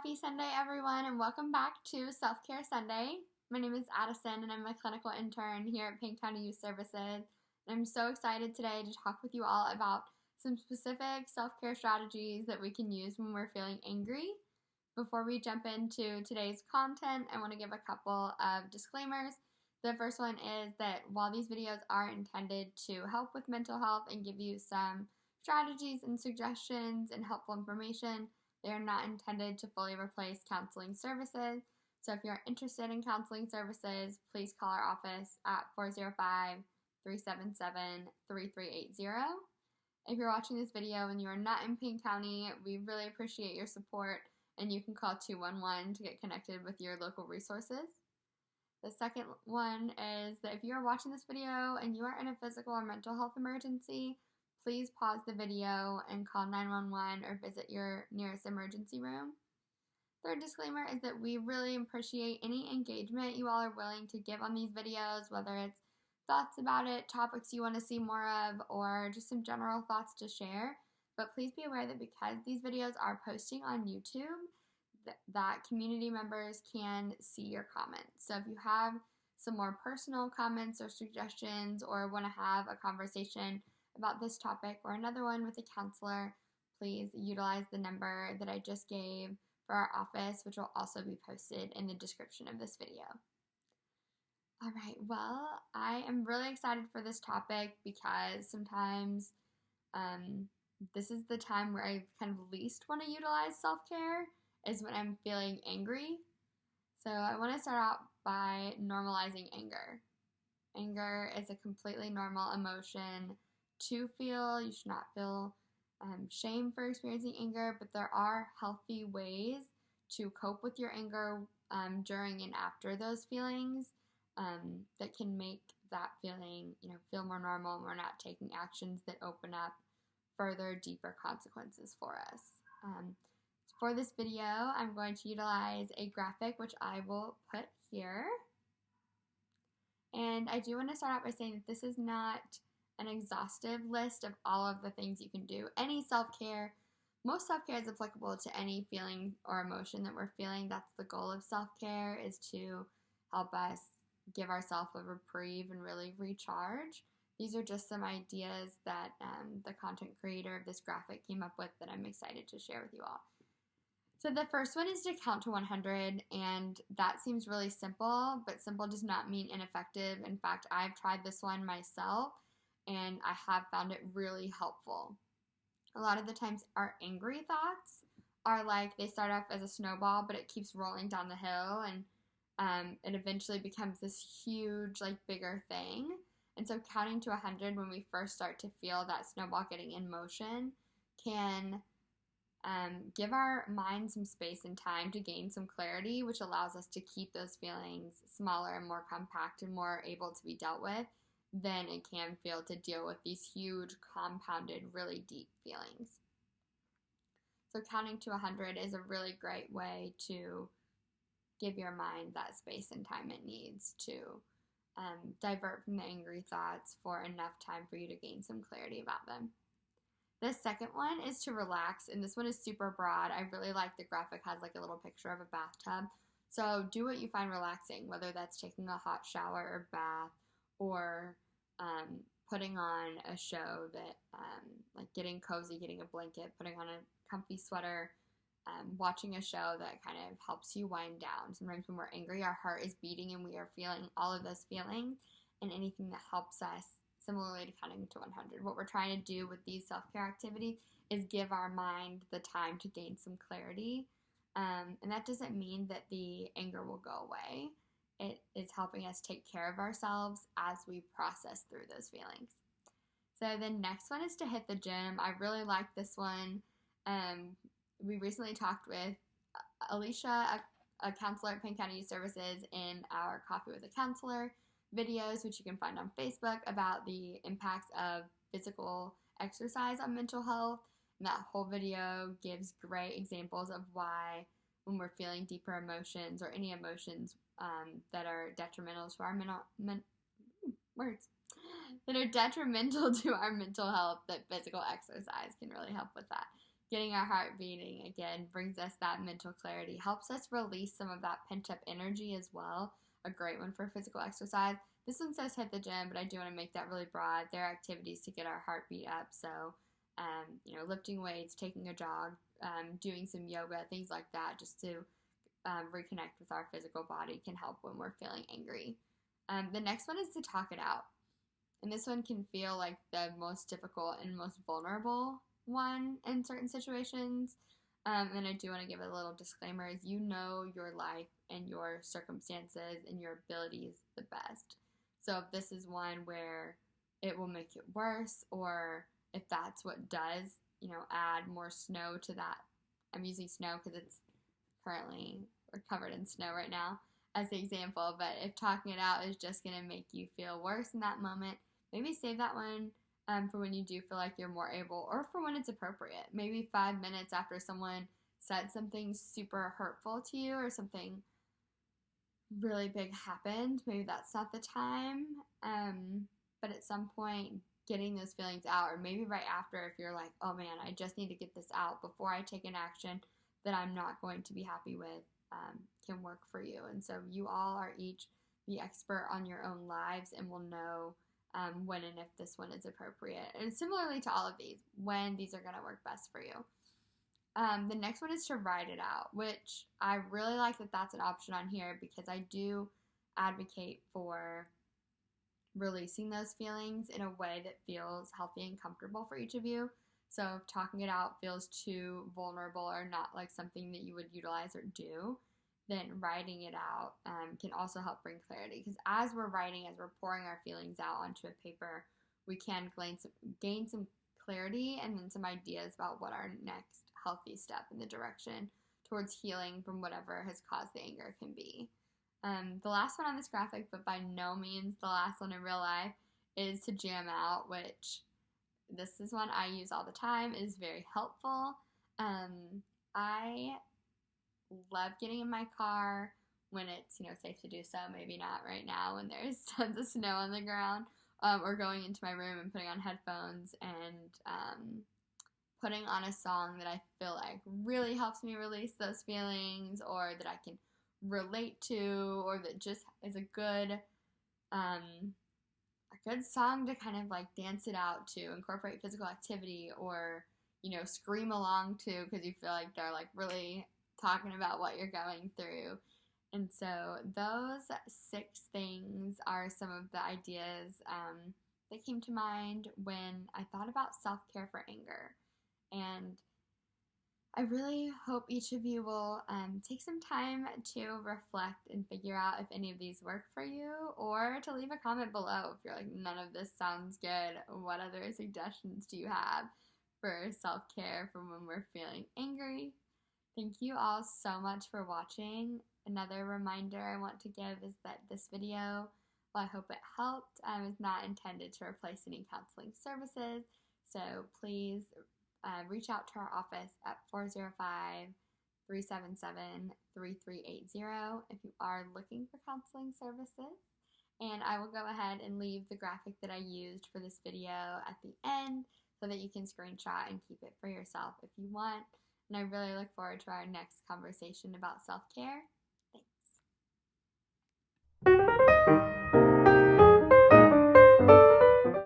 Happy Sunday, everyone, and welcome back to Self-Care Sunday. My name is Addison, and I'm a clinical intern here at Payne County Youth Services. And I'm so excited today to talk with you all about some specific self-care strategies that we can use when we're feeling angry. Before we jump into today's content, I want to give a couple of disclaimers. The first one is that while these videos are intended to help with mental health and give you some strategies and suggestions and helpful information, they are not intended to fully replace counseling services. So if you're interested in counseling services, please call our office at 405-377-3380. If you're watching this video and you are not in Payne County, we really appreciate your support, and you can call 211 to get connected with your local resources. The second one is that if you are watching this video and you are in a physical or mental health emergency, please pause the video and call 911 or visit your nearest emergency room. Third disclaimer is that we really appreciate any engagement you all are willing to give on these videos, whether it's thoughts about it, topics you want to see more of, or just some general thoughts to share. But please be aware that because these videos are posting on YouTube, that community members can see your comments. So if you have some more personal comments or suggestions or want to have a conversation about this topic or another one with a counselor, please utilize the number that I just gave for our office, which will also be posted in the description of this video. All right, well, I am really excited for this topic because sometimes this is the time where I kind of least want to utilize self-care, is when I'm feeling angry. So I want to start out by normalizing anger. Anger is a completely normal emotion to feel. You should not feel shame for experiencing anger, but there are healthy ways to cope with your anger during and after those feelings that can make that feeling, feel more normal, and we're not taking actions that open up further, deeper consequences for us. For this video, I'm going to utilize a graphic which I will put here. And I do want to start out by saying that this is not an exhaustive list of all of the things you can do. Most self-care is applicable to any feeling or emotion that we're feeling. That's the goal of self-care, is to help us give ourselves a reprieve and really recharge. These are just some ideas that the content creator of this graphic came up with that I'm excited to share with you all. So the first one is to count to 100, and that seems really simple, but simple does not mean ineffective. In fact, I've tried this one myself, and I have found it really helpful. A lot of the times our angry thoughts are like, they start off as a snowball, but it keeps rolling down the hill, and it eventually becomes this huge, bigger thing. And so counting to 100 when we first start to feel that snowball getting in motion can give our mind some space and time to gain some clarity, which allows us to keep those feelings smaller and more compact and more able to be dealt with than it can feel to deal with these huge, compounded, really deep feelings. So counting to 100 is a really great way to give your mind that space and time it needs to divert from the angry thoughts for enough time for you to gain some clarity about them. The second one is to relax, and this one is super broad. I really like the graphic has a little picture of a bathtub. So do what you find relaxing, whether that's taking a hot shower or bath, or putting on a show that, getting cozy, getting a blanket, putting on a comfy sweater, watching a show that kind of helps you wind down. Sometimes when we're angry, our heart is beating and we are feeling all of those feelings, and anything that helps us, similarly to counting to 100. What we're trying to do with these self-care activities is give our mind the time to gain some clarity. And that doesn't mean that the anger will go away. It is helping us take care of ourselves as we process through those feelings. So the next one is to hit the gym. I really like this one. We recently talked with Alicia, a counselor at Payne County Youth Services, in our Coffee with a Counselor videos, which you can find on Facebook, about the impacts of physical exercise on mental health. And that whole video gives great examples of why, when we're feeling deeper emotions or any emotions that are detrimental to our detrimental to our mental health, that physical exercise can really help with that. getting our heart beating again brings us that mental clarity, helps us release some of that pent-up energy as well. A great one for physical exercise. This one says hit the gym, but I do want to make that really broad. There are activities to get our heartbeat up. So, lifting weights, taking a jog, doing some yoga, things like that, just to reconnect with our physical body can help when we're feeling angry. The next one is to talk it out. And this one can feel like the most difficult and most vulnerable one in certain situations. And I do want to give a little disclaimer is you know your life and your circumstances and your abilities the best. So if this is one where it will make it worse, or if that's what does, add more snow to that. I'm using snow because it's currently, we're covered in snow right now as the example, but if talking it out is just going to make you feel worse in that moment, maybe save that one for when you do feel like you're more able, or for when it's appropriate. Maybe 5 minutes after someone said something super hurtful to you or something really big happened, maybe that's not the time. But at some point, getting those feelings out, or maybe right after, if you're like, oh man, I just need to get this out before I take an action that I'm not going to be happy with, can work for you. And so you all are each the expert on your own lives and will know when and if this one is appropriate. And similarly to all of these, when these are going to work best for you. The next one is to write it out, which I really like that that's an option on here, because I do advocate for releasing those feelings in a way that feels healthy and comfortable for each of you. So if talking it out feels too vulnerable or not like something that you would utilize or do, then writing it out can also help bring clarity. Because as we're writing, as we're pouring our feelings out onto a paper, we can gain some clarity and then some ideas about what our next healthy step in the direction towards healing from whatever has caused the anger can be. The last one on this graphic, but by no means the last one in real life, is to jam out, which this is one I use all the time. It is very helpful. I love getting in my car when it's, safe to do so. Maybe not right now when there's tons of snow on the ground, or going into my room and putting on headphones and putting on a song that I feel like really helps me release those feelings, or that I can relate to, or that just is a good song to kind of like dance it out to, incorporate physical activity, or scream along to, because you feel like they're like really talking about what you're going through. And so those 6 things are some of the ideas that came to mind when I thought about self-care for anger. And I really hope each of you will take some time to reflect and figure out if any of these work for you, or to leave a comment below if you're like, none of this sounds good. What other suggestions do you have for self-care for when we're feeling angry? Thank you all so much for watching. Another reminder I want to give is that this video, while I hope it helped, is not intended to replace any counseling services. So please reach out to our office at 405-377-3380 if you are looking for counseling services. And I will go ahead and leave the graphic that I used for this video at the end so that you can screenshot and keep it for yourself if you want. And I really look forward to our next conversation about self-care.